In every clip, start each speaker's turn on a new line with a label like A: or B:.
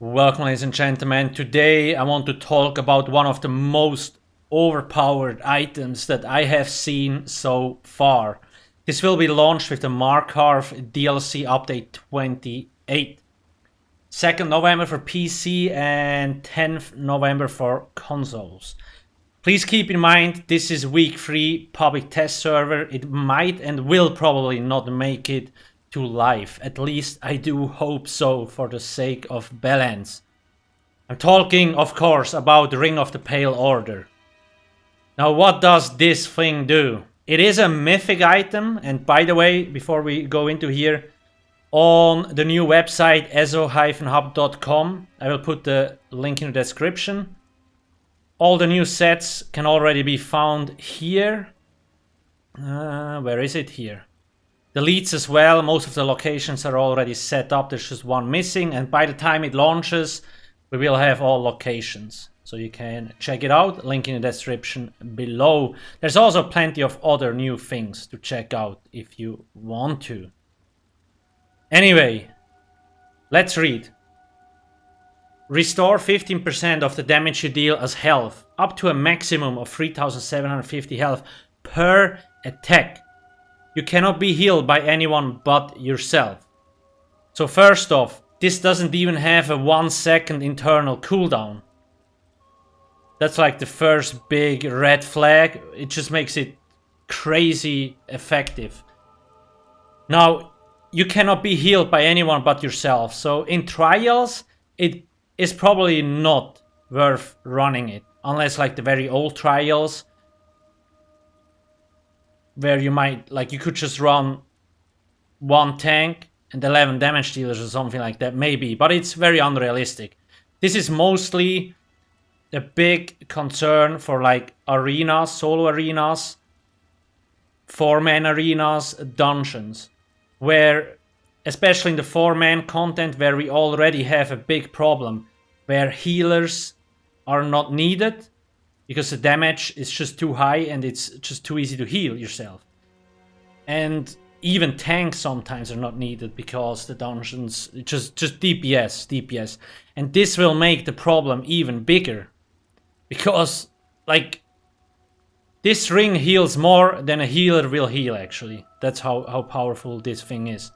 A: Welcome, ladies and gentlemen. Today I want to talk about one of the most overpowered items that I have seen so far. This will be launched with the Markarth DLC update 28. 2nd November for PC and 10th November for consoles. Please keep in mind this is week 3 public test server. It might and will probably not make it to live. At least I do hope so, for the sake of balance. I'm talking, of course, about the Ring of the Pale Order. Now, what does this thing do? It is a mythic item, and by the way, before we go into here, on the new website ESO-hub.com, I will put the link in the description. All the new sets can already be found here. Where is it here? The leads as well, most of the locations are already set up, there's just one missing, and by the time it launches, we will have all locations. So you can check it out, link in the description below. There's also plenty of other new things to check out if you want to. Anyway, let's read. Restore 15% of the damage you deal as health, up to a maximum of 3750 health per attack. You cannot be healed by anyone but yourself. So first off, this doesn't even have a 1 second internal cooldown. That's like the first big red flag. It just makes it crazy effective. Now, you cannot be healed by anyone but yourself. So in trials, it is probably not worth running it. Unless like the very old trials, where you might, like, you could just run 1 tank and 11 damage dealers or something like that, maybe, but it's very unrealistic. This is mostly a big concern for like arenas, solo arenas, 4-man arenas, dungeons, where, especially in the 4-man content, where we already have a big problem, where healers are not needed, because the damage is just too high and it's just too easy to heal yourself. And even tanks sometimes are not needed because the dungeons, just DPS. And this will make the problem even bigger. Because, like, this ring heals more than a healer will heal, actually. That's how powerful this thing is.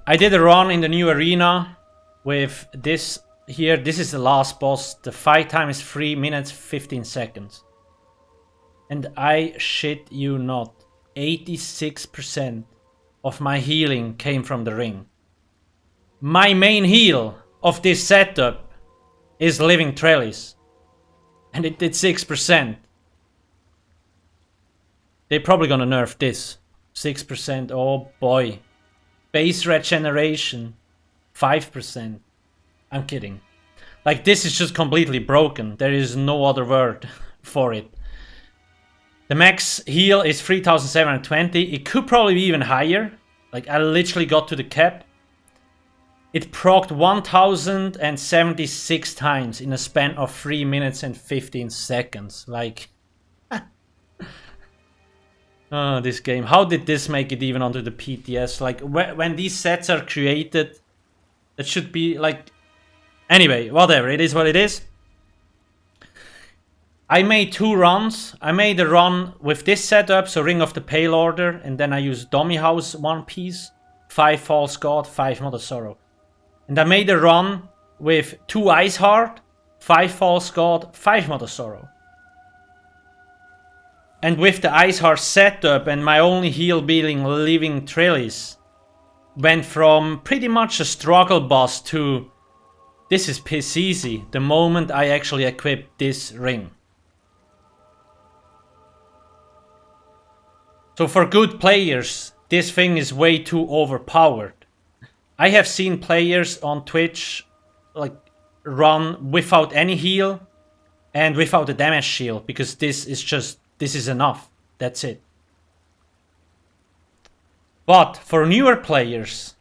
A: I did a run in the new arena with this here. This is the last boss. The fight time is 3 minutes 15 seconds. And I shit you not, 86% of my healing came from the ring. My main heal of this setup is Living Trellis, and it did 6%. They're probably gonna nerf this. 6%, oh boy. Base regeneration, 5%. I'm kidding. Like, this is just completely broken. There is no other word for it. The max heal is 3720. It could probably be even higher. Like, I literally got to the cap. It procced 1076 times in a span of 3 minutes and 15 seconds. Like, oh, this game. How did this make it even onto the PTS? Like, when these sets are created, it should be like... Anyway, whatever, it is what it is. I made 2 runs. I made a run with this setup, so Ring of the Pale Order, and then I used Dummy House 1 piece, 5 False God, 5 Mother Sorrow. And I made a run with 2 Ice Heart, 5 False God, 5 Mother Sorrow. And with the Ice Heart setup and my only heal being Living Trellis, went from pretty much a struggle boss to... this is piss easy the moment I actually equip this ring. So for good players, this thing is way too overpowered. I have seen players on Twitch like run without any heal and without a damage shield, because this is enough. That's it. But for newer players,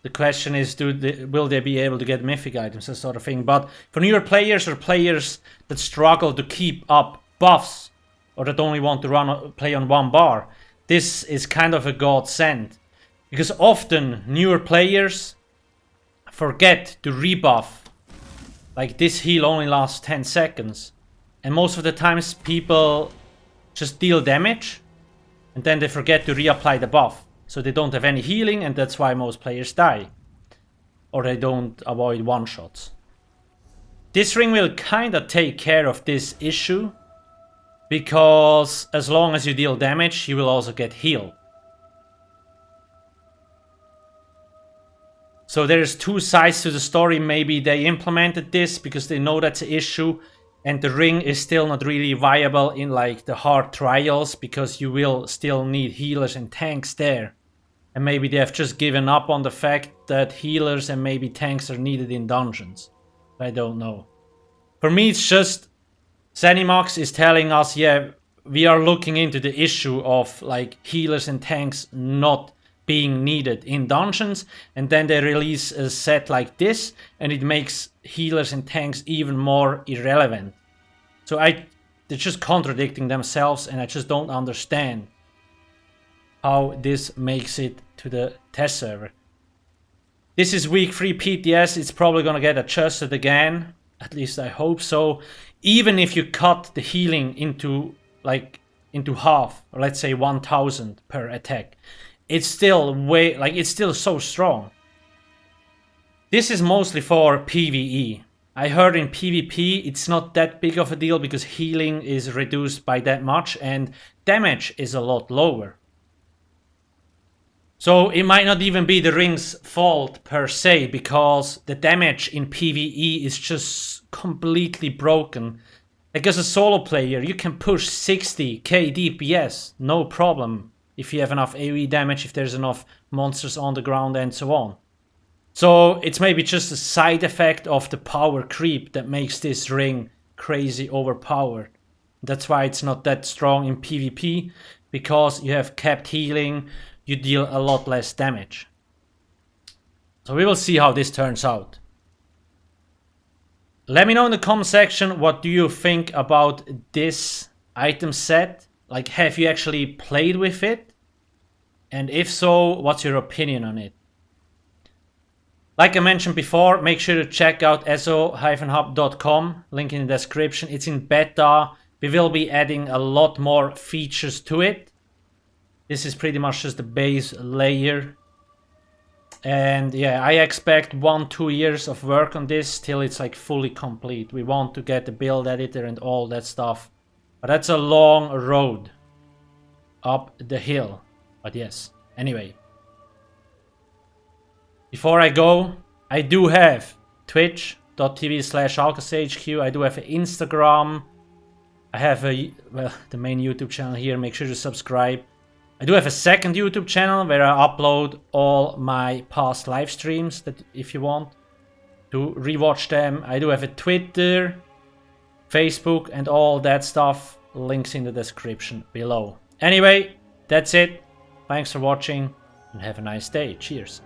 A: the question is, will they be able to get mythic items, that sort of thing. But for newer players or players that struggle to keep up buffs, or that only want to play on 1 bar, this is kind of a godsend. Because often newer players forget to rebuff, like this heal only lasts 10 seconds. And most of the times people just deal damage and then they forget to reapply the buff. So they don't have any healing, and that's why most players die. Or they don't avoid one-shots. This ring will kinda take care of this issue, because as long as you deal damage, you will also get healed. So there's two sides to the story. Maybe they implemented this because they know that's an issue, and the ring is still not really viable in like the hard trials, because you will still need healers and tanks there. And maybe they have just given up on the fact that healers and maybe tanks are needed in dungeons. I don't know. For me, it's just Zenimax is telling us, yeah, we are looking into the issue of like healers and tanks not being needed in dungeons, and then they release a set like this and it makes healers and tanks even more irrelevant. So they're just contradicting themselves, and I just don't understand how this makes it to the test server. This is week 3 PTS. It's probably gonna get adjusted again, at least I hope so. Even if you cut the healing into half, or let's say 1000 per attack, it's still it's still so strong. This is mostly for PvE. I heard in PvP it's not that big of a deal because healing is reduced by that much and damage is a lot lower. So it might not even be the ring's fault per se, because the damage in PvE is just completely broken. Like as a solo player, you can push 60k DPS, no problem, if you have enough AoE damage, if there's enough monsters on the ground and so on. So it's maybe just a side effect of the power creep that makes this ring crazy overpowered. That's why it's not that strong in PvP, because you have capped healing, you deal a lot less damage. So we will see how this turns out. Let me know in the comment section, what do you think about this item set? Like, have you actually played with it? And if so, what's your opinion on it? Like I mentioned before, make sure to check out eso-hub.com, link in the description. It's in beta. We will be adding a lot more features to it. This is pretty much just the base layer. And yeah, I expect 1-2 years of work on this till it's like fully complete. We want to get the build editor and all that stuff. But that's a long road up the hill. But yes, anyway. Before I go, I do have twitch.tv/alcasthq. I do have an Instagram. I have the main YouTube channel here. Make sure to subscribe. I do have a second YouTube channel where I upload all my past live streams, that if you want to rewatch them. I do have a Twitter, Facebook, and all that stuff. Links in the description below. Anyway, that's it. Thanks for watching and have a nice day. Cheers.